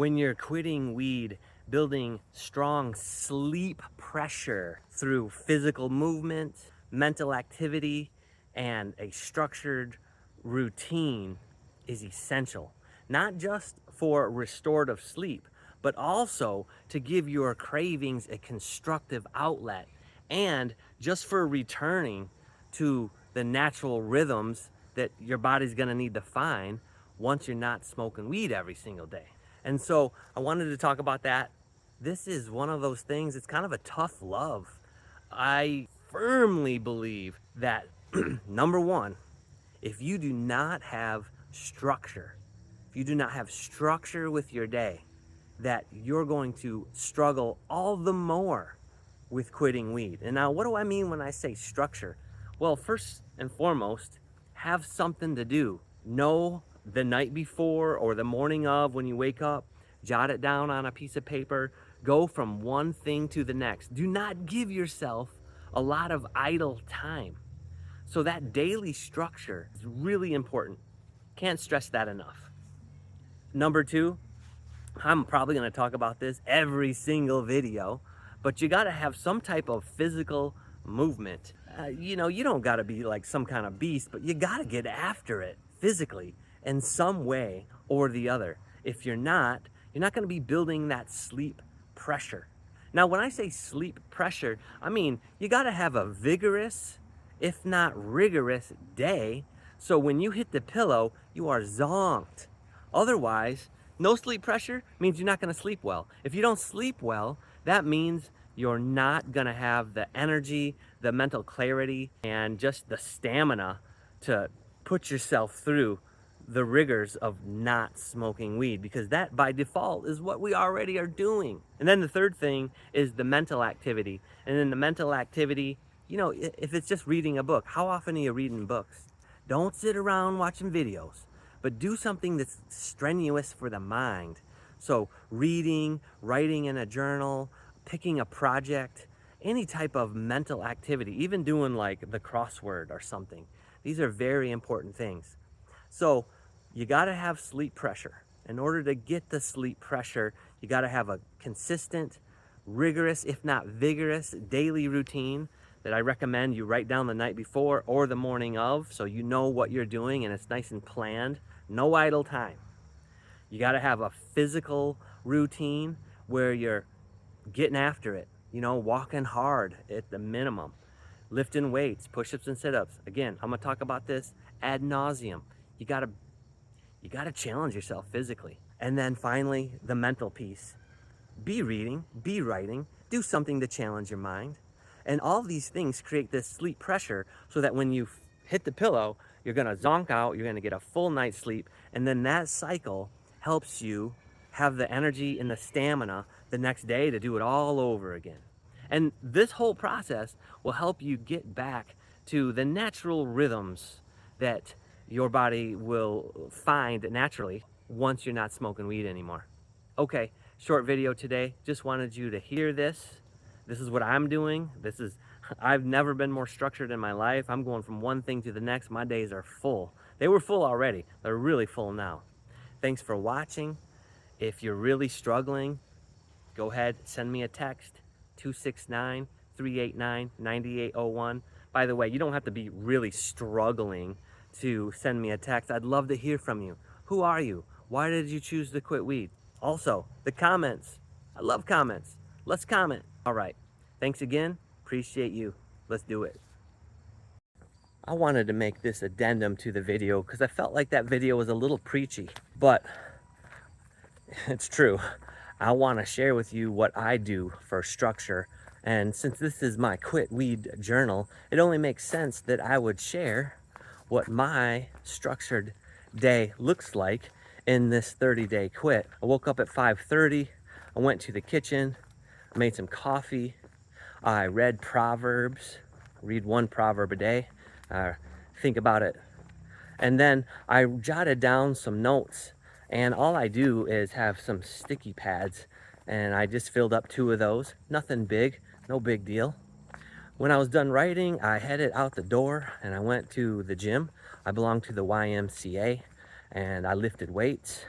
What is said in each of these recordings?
when you're quitting weed, building strong sleep pressure through physical movement, mental activity, and a structured routine is essential, not just for restorative sleep, but also to give your cravings a constructive outlet and just for returning to the natural rhythms that your body's gonna need to find once you're not smoking weed every single day. And so I wanted to talk about that. This is one of those things, it's kind of a tough love. I firmly believe that number one, if you do not have structure, if you do not have structure with your day, that you're going to struggle all the more with quitting weed. And now, what do I mean when I say structure? Well, first and foremost, have something to do. Know the night before or the morning of when you wake up, jot it down on a piece of paper, go from one thing to the next. Do not give yourself a lot of idle time. So that daily structure is really important. Can't stress that enough. Number two, I'm probably going to talk about this every single video, but you got to have some type of physical movement. You don't got to be like some kind of beast, but you got to get after it physically in some way or the other. If you're not going to be building that sleep pressure. Now, when I say sleep pressure, I mean you got to have a vigorous, if not rigorous, day. So when you hit the pillow, you are zonked. Otherwise, no sleep pressure means you're not going to sleep well. If you don't sleep well, that means you're not going to have the energy, the mental clarity, and just the stamina to put yourself through the rigors of not smoking weed, because that by default is what we already are doing. And then the third thing is the mental activity. And then the mental activity, if it's just reading a book, how often are you reading books? Don't sit around watching videos, but do something that's strenuous for the mind. So reading, writing in a journal, picking a project, any type of mental activity, even doing like the crossword or something. These are very important things. So you got to have sleep pressure. In order to get the sleep pressure, you got to have a consistent, rigorous, if not vigorous, daily routine that I recommend you write down the night before or the morning of, so you know what you're doing and it's nice and planned. No idle time. You got to have a physical routine where you're getting after it, walking hard at the minimum, lifting weights, push-ups and sit-ups. Again, I'm going to talk about this ad nauseum. You got to challenge yourself physically. And then finally, the mental piece. Be reading, be writing, do something to challenge your mind. And all these things create this sleep pressure so that when you hit the pillow, you're going to zonk out, you're going to get a full night's sleep, and then that cycle helps you have the energy and the stamina the next day to do it all over again. And this whole process will help you get back to the natural rhythms that your body will find naturally once you're not smoking weed anymore. Okay, short video today. Just wanted you to hear this. This is what I'm doing. I've never been more structured in my life. I'm going from one thing to the next. My days are full. They were full already. They're really full now. Thanks for watching. If you're really struggling, go ahead, send me a text, 269-389-9801. By the way, you don't have to be really struggling to send me a text. I'd love to hear from you. Who are you? Why did you choose to quit weed? Also, the comments. I love comments. Let's comment. All right. Thanks again. Appreciate you. Let's do it. I wanted to make this addendum to the video because I felt like that video was a little preachy, but it's true. I want to share with you what I do for structure. And since this is my quit weed journal, it only makes sense that I would share what my structured day looks like in this 30-day quit. I woke up at 5:30. I went to the kitchen. I made some coffee. I read Proverbs. Read one proverb a day. Think about it. And then I jotted down some notes. And all I do is have some sticky pads. And I just filled up 2 of those. Nothing big. No big deal. When I was done writing, I headed out the door and I went to the gym. I belong to the YMCA and I lifted weights.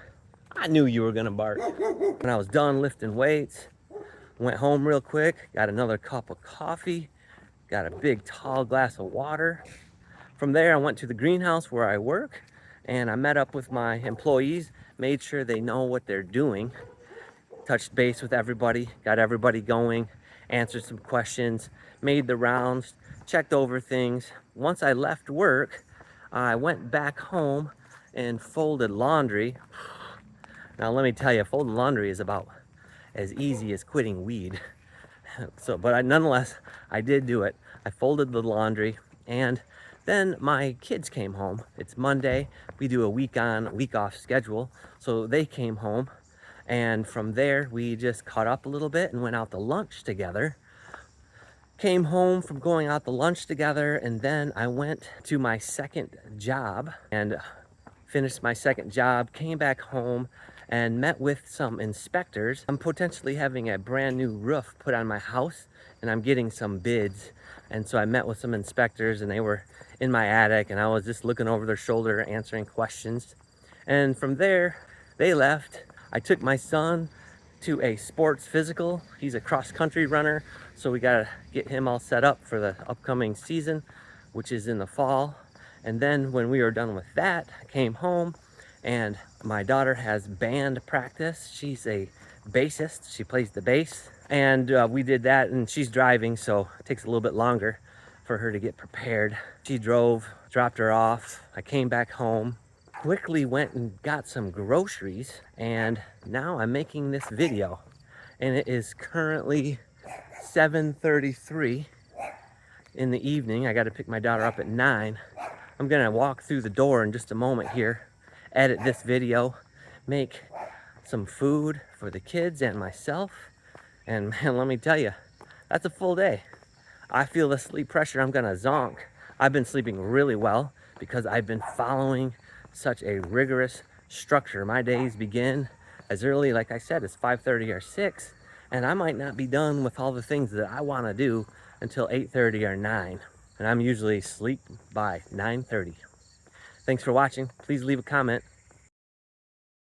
I knew you were gonna bark. When I was done lifting weights, went home real quick, got another cup of coffee, got a big tall glass of water. From there, I went to the greenhouse where I work, and I met up with my employees, made sure they know what they're doing, touched base with everybody, got everybody going, answered some questions, made the rounds, checked over things. Once I left work, I went back home and folded laundry. Now let me tell you, folding laundry is about as easy as quitting weed. Nonetheless, I did do it. I folded the laundry, and then my kids came home. It's Monday. We do a week on, week off schedule. So they came home, and from there, we just caught up a little bit and went out to lunch together. Came home from going out to lunch together, and then I went to my second job and finished my second job, came back home and met with some inspectors. I'm potentially having a brand new roof put on my house, and I'm getting some bids. And so I met with some inspectors, and they were in my attic, and I was just looking over their shoulder, answering questions. And from there, they left. I took my son to a sports physical. He's a cross-country runner, so we gotta get him all set up for the upcoming season, which is in the fall. And then when we were done with that, I came home, and my daughter has band practice. She's a bassist. She plays the bass. And we did that, and she's driving, so it takes a little bit longer for her to get prepared. She drove, dropped her off. I came back home, quickly went and got some groceries, and now I'm making this video. And it is currently 7:33 in the evening. I got to pick my daughter up at 9. I'm gonna walk through the door in just a moment here, edit this video, make some food for the kids and myself, and man, let me tell you, that's a full day. I feel the sleep pressure. I'm gonna zonk. I've been sleeping really well because I've been following such a rigorous structure. My days begin as early, like I said, as 5:30 or 6, and I might not be done with all the things that I want to do until 8:30 or 9, and I'm usually asleep by 9:30. Thanks for watching. Please leave a comment.